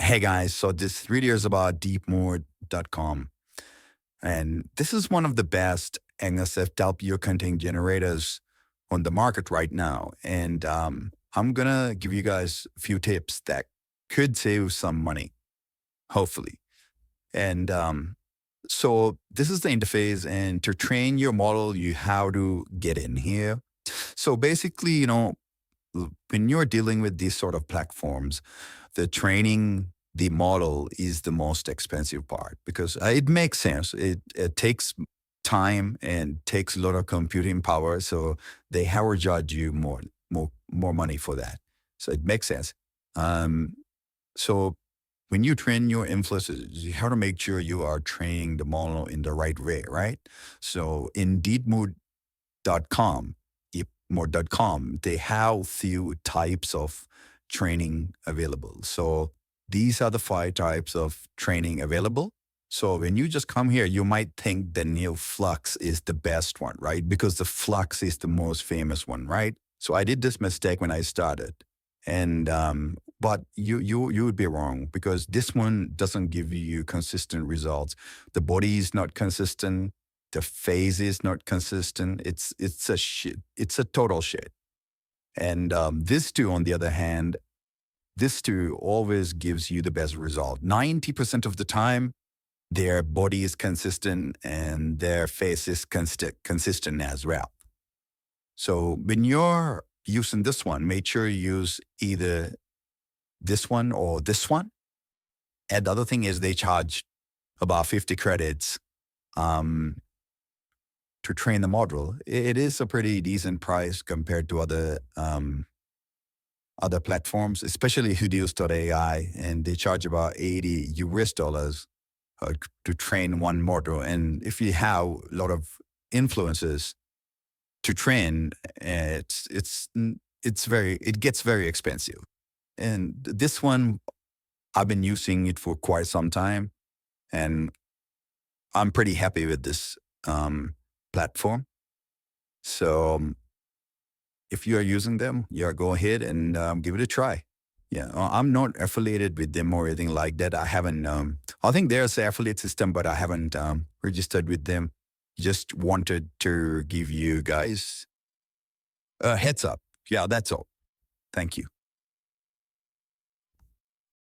Hey guys, so this video is about deepmode.com. And this is one of the best NSFW content generators on the market right now. And I'm going to give you guys a few tips that could save some money, hopefully. And so this is the interface. And to train your model, you have to get in here. So basically, when you're dealing with these sort of platforms, the training the model is the most expensive part because it makes sense. It takes time and takes a lot of computing power. So they have to charge you more money for that. So it makes sense. Um, so when you train your influencers, you have to make sure you are training the model in the right way, right? So in deepmode.com, more.com, they have few types of training available. So these are the 5 types of training available. So when you just come here, you might think the new Flux is the best one, right? Because the Flux is the most famous one, right? So I did this mistake when I started, and but you would be wrong because this one doesn't give you consistent results. The body is not consistent. The phase is not consistent. It's a shit. It's a total shit. And this two, on the other hand, this two always gives you the best result. 90% of the time, their body is consistent and their face is consistent as well. So when you're using this one, make sure you use either this one or this one. And the other thing is they charge about 50 credits to train the model. It is a pretty decent price compared to other platforms, especially Hudius.ai, and they charge about $80 to train one model. And if you have a lot of influences to train, it gets very expensive. And this one, I've been using it for quite some time, and I'm pretty happy with this platform. So if you are using them, yeah, go ahead and give it a try. Yeah, I'm not affiliated with them or anything like that. I haven't. I think there's an affiliate system, but I haven't registered with them. Just wanted to give you guys a heads up. Yeah, that's all. Thank you.